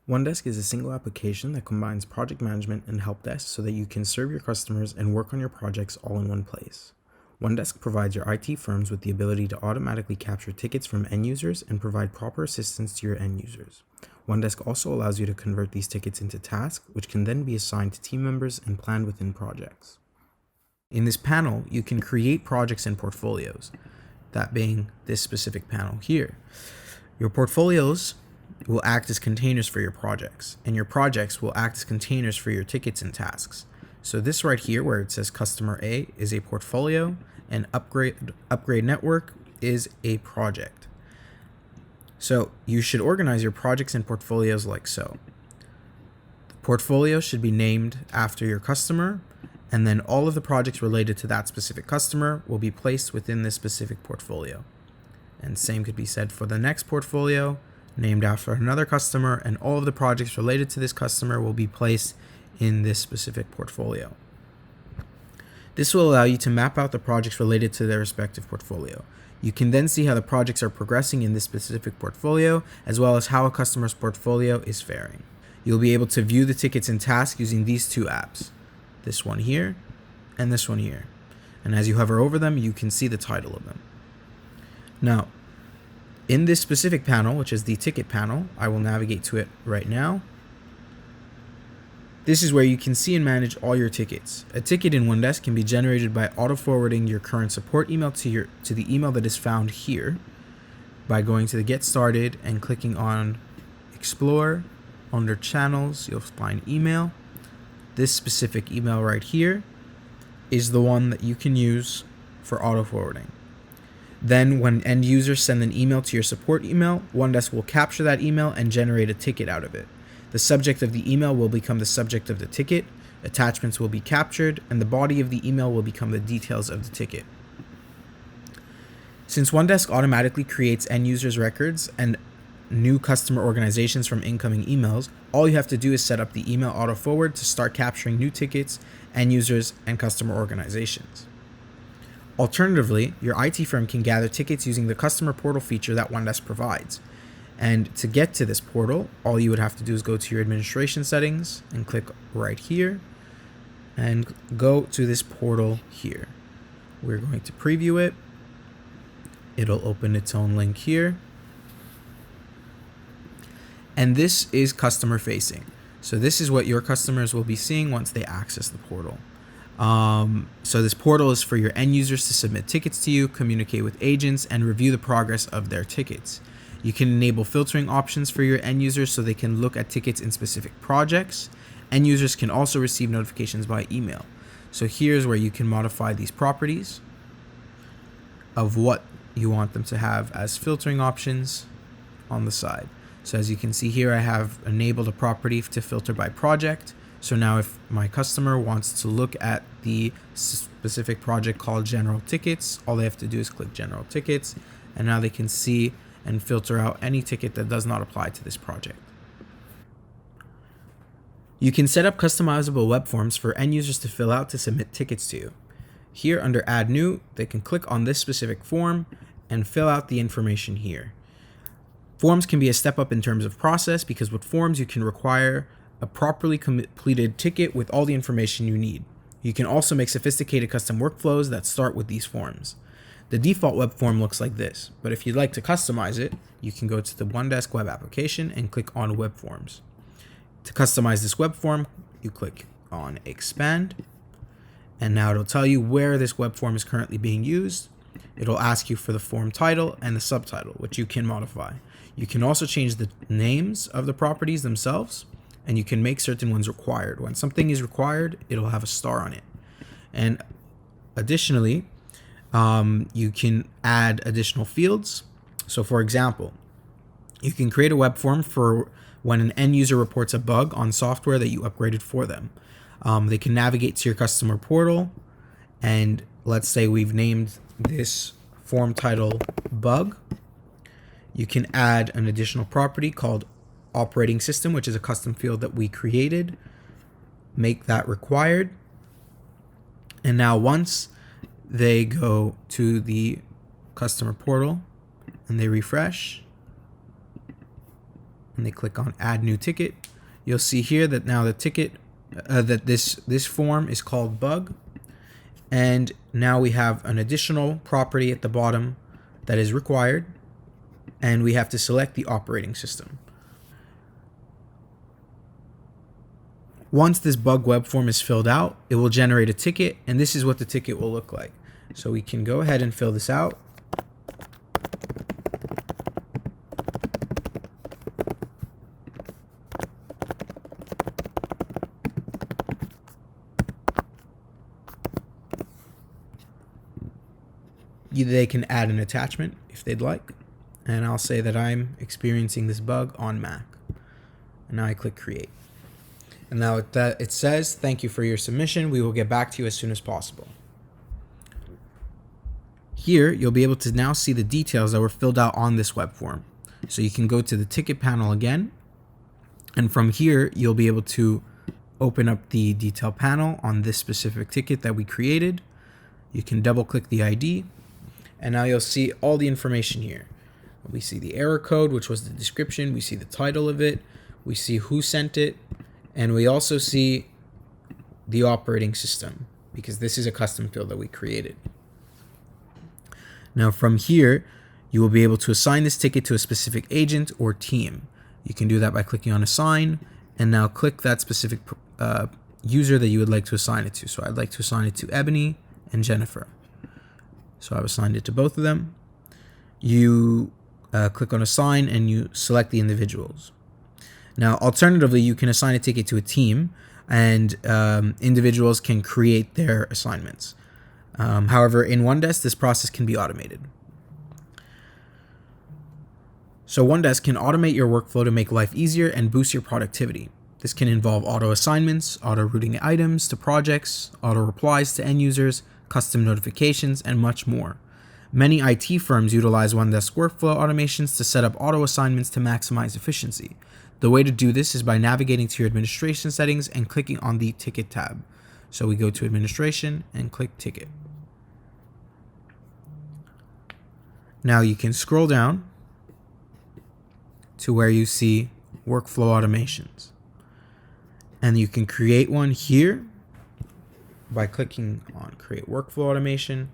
OneDesk is a single application that combines project management and help desk so that you can serve your customers and work on your projects all in one place. OneDesk provides your IT firms with the ability to automatically capture tickets from end users and provide proper assistance to your end users. OneDesk also allows you to convert these tickets into tasks, which can then be assigned to team members and planned within projects. In this panel, you can create projects and portfolios, that being this specific panel here. Your portfolios will act as containers for your projects, and your projects will act as containers for your tickets and tasks. So this right here where it says customer A is a portfolio and upgrade network is a project. So you should organize your projects and portfolios like so. The portfolio should be named after your customer, and then all of the projects related to that specific customer will be placed within this specific portfolio. And same could be said for the next portfolio, named after another customer, and all of the projects related to this customer will be placed in this specific portfolio. This will allow you to map out the projects related to their respective portfolio. You can then see how the projects are progressing in this specific portfolio, as well as how a customer's portfolio is faring. You'll be able to view the tickets and tasks using these two apps, this one here and this one here. And as you hover over them, you can see the title of them. Now, in this specific panel, which is the ticket panel, I will navigate to it right now. This is where you can see and manage all your tickets. A ticket in OneDesk can be generated by auto-forwarding your current support email to the email that is found here by going to the Get Started and clicking on Explore. Under Channels, you'll find Email. This specific email right here is the one that you can use for auto-forwarding. Then when end users send an email to your support email, OneDesk will capture that email and generate a ticket out of it. The subject of the email will become the subject of the ticket, attachments will be captured, and the body of the email will become the details of the ticket. Since OneDesk automatically creates end users records and new customer organizations from incoming emails, all you have to do is set up the email auto forward to start capturing new tickets, end users, and customer organizations. Alternatively, your IT firm can gather tickets using the customer portal feature that OneDesk provides. And to get to this portal, all you would have to do is go to your administration settings and click right here and go to this portal here. We're going to preview it. It'll open its own link here. And this is customer facing. So this is what your customers will be seeing once they access the portal. So this portal is for your end users to submit tickets to you, communicate with agents, and review the progress of their tickets. You can enable filtering options for your end users so they can look at tickets in specific projects. End users can also receive notifications by email. So here's where you can modify these properties of what you want them to have as filtering options on the side. So as you can see here, I have enabled a property to filter by project. So now if my customer wants to look at the specific project called General Tickets, all they have to do is click General Tickets, and now they can see and filter out any ticket that does not apply to this project. You can set up customizable web forms for end users to fill out to submit tickets to you. Here under Add New, they can click on this specific form and fill out the information here. Forms can be a step up in terms of process because with forms you can require a properly completed ticket with all the information you need. You can also make sophisticated custom workflows that start with these forms. The default web form looks like this, but if you'd like to customize it, you can go to the OneDesk web application and click on Web Forms. To customize this web form, you click on Expand, and now it'll tell you where this web form is currently being used. It'll ask you for the form title and the subtitle, which you can modify. You can also change the names of the properties themselves, and you can make certain ones required. When something is required, it'll have a star on it. And additionally, you can add additional fields. So for example, you can create a web form for when an end user reports a bug on software that you upgraded for them. They can navigate to your customer portal, and let's say we've named this form title bug. You can add an additional property called operating system, which is a custom field that we created. Make that required. And now once they go to the customer portal and they refresh, and they click on add new ticket, you'll see here that now the ticket, that this form is called bug. And now we have an additional property at the bottom that is required, and we have to select the operating system. Once this bug web form is filled out, it will generate a ticket, and this is what the ticket will look like. So we can go ahead and fill this out. They can add an attachment if they'd like, and I'll say that I'm experiencing this bug on Mac. And now I click create. And now it says, thank you for your submission. We will get back to you as soon as possible. Here, you'll be able to now see the details that were filled out on this web form. So you can go to the ticket panel again, and from here, you'll be able to open up the detail panel on this specific ticket that we created. You can double click the ID, and now you'll see all the information here. We see the error code, which was the description. We see the title of it. We see who sent it. And we also see the operating system, because this is a custom field that we created. Now from here, you will be able to assign this ticket to a specific agent or team. You can do that by clicking on assign, and now click that specific user that you would like to assign it to. So I'd like to assign it to Ebony and Jennifer. So I've assigned it to both of them. You click on assign and you select the individuals. Now, alternatively, you can assign a ticket to a team, and individuals can create their assignments. However, in OneDesk, this process can be automated. So OneDesk can automate your workflow to make life easier and boost your productivity. This can involve auto assignments, auto routing items to projects, auto replies to end users, custom notifications, and much more. Many IT firms utilize OneDesk workflow automations to set up auto assignments to maximize efficiency. The way to do this is by navigating to your administration settings and clicking on the ticket tab. So we go to administration and click ticket. Now you can scroll down to where you see workflow automations. And you can create one here by clicking on create workflow automation.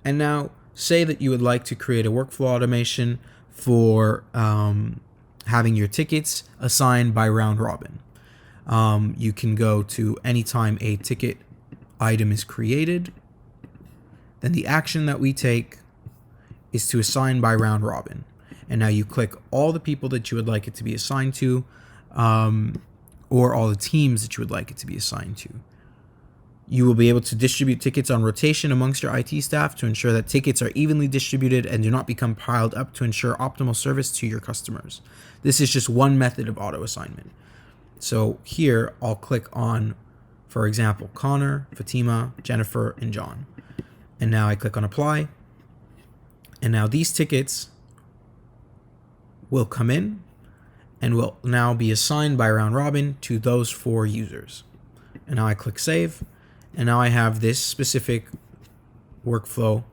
And now say that you would like to create a workflow automation for having your tickets assigned by round robin. You can go to anytime a ticket item is created, then the action that we take is to assign by round robin. And now you click all the people that you would like it to be assigned to, or all the teams that you would like it to be assigned to. You will be able to distribute tickets on rotation amongst your IT staff to ensure that tickets are evenly distributed and do not become piled up to ensure optimal service to your customers. This is just one method of auto assignment. So here I'll click on, for example, Connor, Fatima, Jennifer, and John. And now I click on apply. And now these tickets will come in and will now be assigned by round robin to those 4 users. And now I click save. And now I have this specific workflow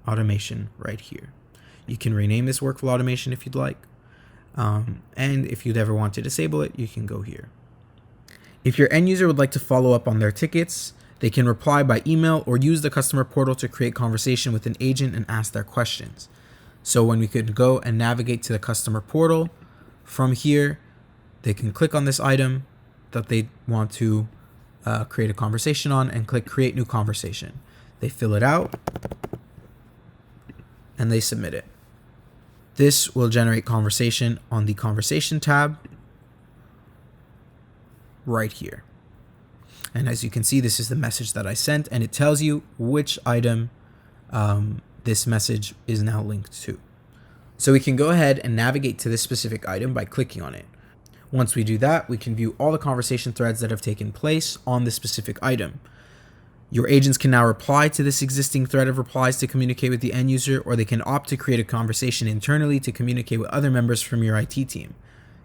automation right here. You can rename this workflow automation if you'd like. And if you'd ever want to disable it, you can go here. If your end user would like to follow up on their tickets, they can reply by email or use the customer portal to create conversation with an agent and ask their questions. So when we could go and navigate to the customer portal, from here, they can click on this item that they want to create a conversation on and click create new conversation. They fill it out and they submit it. This will generate conversation on the conversation tab right here. And as you can see, this is the message that I sent, and it tells you which item this message is now linked to. So we can go ahead and navigate to this specific item by clicking on it. Once we do that, we can view all the conversation threads that have taken place on this specific item. Your agents can now reply to this existing thread of replies to communicate with the end user, or they can opt to create a conversation internally to communicate with other members from your IT team.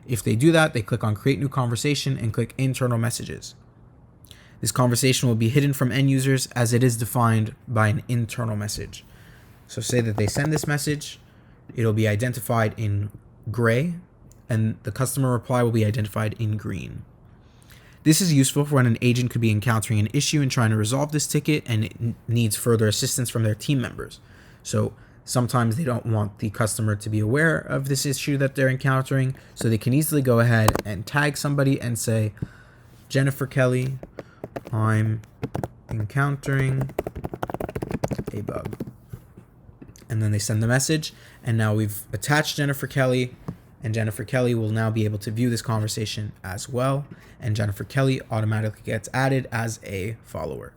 If they do that, they click on create new conversation and click internal messages. This conversation will be hidden from end users as it is defined by an internal message. So say that they send this message, it'll be identified in gray and the customer reply will be identified in green. This is useful for when an agent could be encountering an issue and trying to resolve this ticket and it needs further assistance from their team members. So sometimes they don't want the customer to be aware of this issue that they're encountering, so they can easily go ahead and tag somebody and say, Jennifer Kelly, I'm encountering a bug. And then they send the message, and now we've attached Jennifer Kelly, and Jennifer Kelly will now be able to view this conversation as well, and Jennifer Kelly automatically gets added as a follower.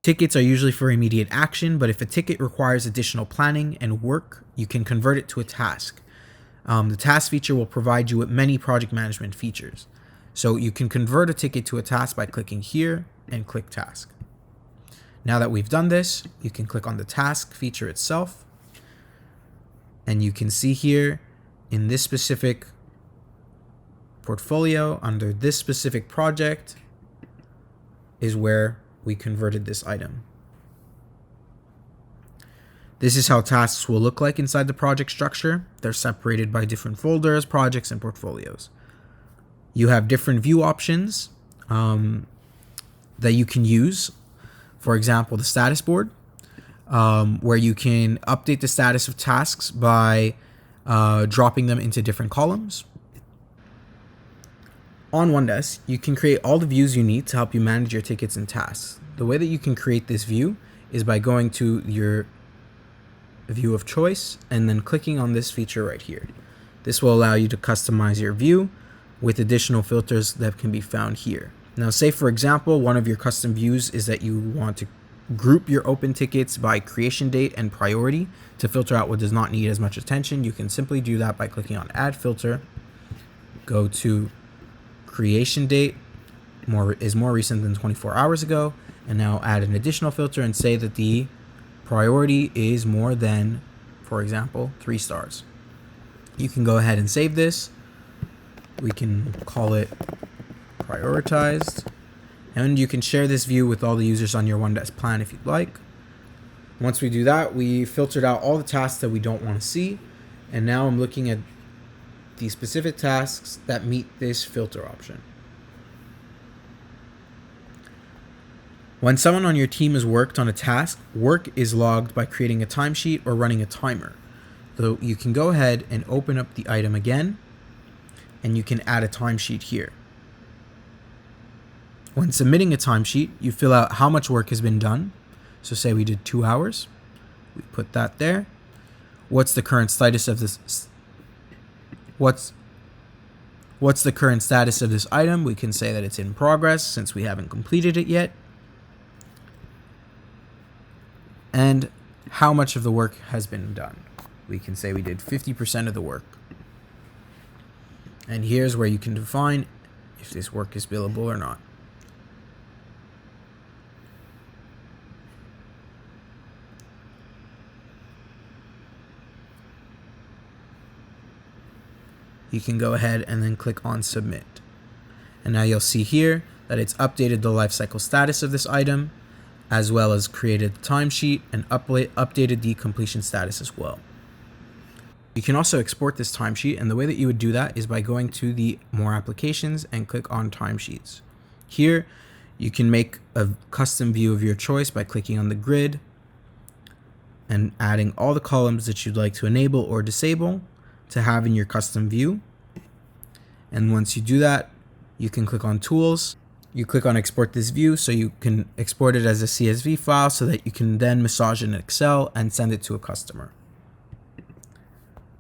Tickets are usually for immediate action, but if a ticket requires additional planning and work, you can convert it to a task. The task feature will provide you with many project management features. So you can convert a ticket to a task by clicking here and click task. Now that we've done this, you can click on the task feature itself, and you can see here in this specific portfolio under this specific project is where we converted this item. This is how tasks will look like inside the project structure. They're separated by different folders, projects, and portfolios. You have different view options that you can use. For example, the status board, where you can update the status of tasks by dropping them into different columns. On OneDesk, you can create all the views you need to help you manage your tickets and tasks. The way that you can create this view is by going to your view of choice and then clicking on this feature right here. This will allow you to customize your view with additional filters that can be found here. Now, say for example, one of your custom views is that you want to group your open tickets by creation date and priority to filter out what does not need as much attention. You can simply do that by clicking on Add Filter, go to Creation Date, is more recent than 24 hours ago, and now add an additional filter and say that the priority is more than, for example, 3 stars. You can go ahead and save this. We can call it prioritized, and you can share this view with all the users on your OneDesk plan if you'd like. Once we do that, we filtered out all the tasks that we don't want to see, and now I'm looking at the specific tasks that meet this filter option. When someone on your team has worked on a task, work is logged by creating a timesheet or running a timer. So you can go ahead and open up the item again, and you can add a timesheet here. When submitting a timesheet, you fill out how much work has been done. So say we did 2 hours, we put that there. What's the current status of this? What's the current status of this item? We can say that it's in progress since we haven't completed it yet. And how much of the work has been done? We can say we did 50% of the work. And here's where you can define if this work is billable or not. You can go ahead and then click on Submit. And now you'll see here that it's updated the lifecycle status of this item, as well as created the timesheet and updated the completion status as well. You can also export this timesheet, and the way that you would do that is by going to the More Applications and click on Timesheets. Here, you can make a custom view of your choice by clicking on the grid and adding all the columns that you'd like to enable or disable to have in your custom view. And once you do that, you can click on Tools. You click on Export this view so you can export it as a CSV file so that you can then massage it in Excel and send it to a customer.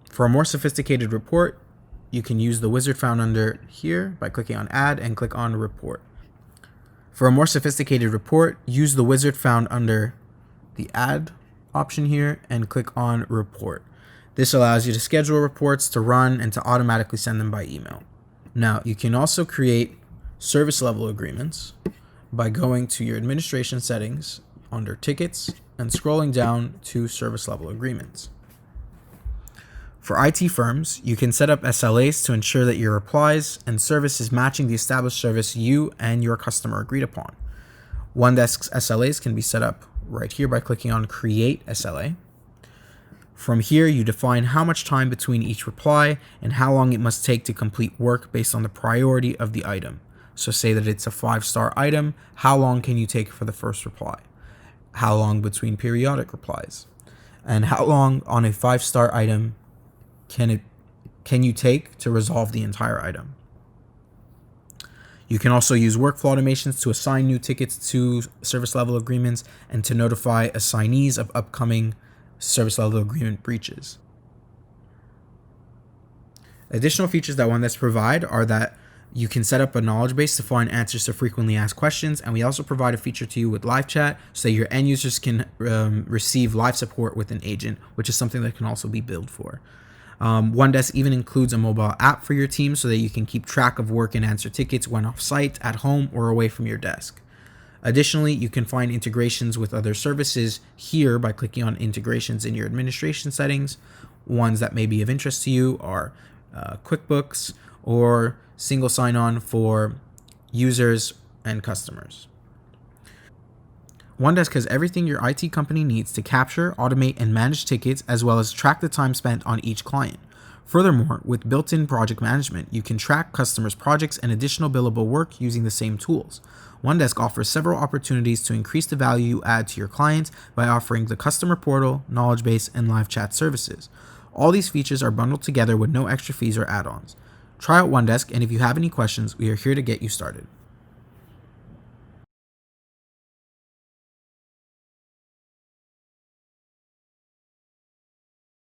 For a more sophisticated report, you can use the wizard found under here by clicking on Add and click on Report. For a more sophisticated report, use the wizard found under the Add option here and click on Report. This allows you to schedule reports to run and to automatically send them by email. Now, you can also create service level agreements by going to your administration settings under Tickets and scrolling down to Service Level Agreements. For IT firms, you can set up SLAs to ensure that your replies and service is matching the established service you and your customer agreed upon. OneDesk's SLAs can be set up right here by clicking on Create SLA. From here, you define how much time between each reply and how long it must take to complete work based on the priority of the item. So say that it's a 5-star item, how long can you take for the first reply? How long between periodic replies? And how long on a 5-star item can you take to resolve the entire item? You can also use workflow automations to assign new tickets to service level agreements and to notify assignees of upcoming service level agreement breaches. Additional features that OneDesk provide are that you can set up a knowledge base to find answers to frequently asked questions, and we also provide a feature to you with live chat so that your end users can receive live support with an agent, which is something that can also be billed for. OneDesk even includes a mobile app for your team so that you can keep track of work and answer tickets when off-site, at home, or away from your desk. Additionally, you can find integrations with other services here by clicking on integrations in your administration settings. Ones that may be of interest to you are QuickBooks or single sign-on for users and customers. OneDesk has everything your IT company needs to capture, automate, and manage tickets, as well as track the time spent on each client. Furthermore, with built-in project management, you can track customers' projects and additional billable work using the same tools. OneDesk offers several opportunities to increase the value you add to your clients by offering the customer portal, knowledge base, and live chat services. All these features are bundled together with no extra fees or add-ons. Try out OneDesk, and if you have any questions, we are here to get you started.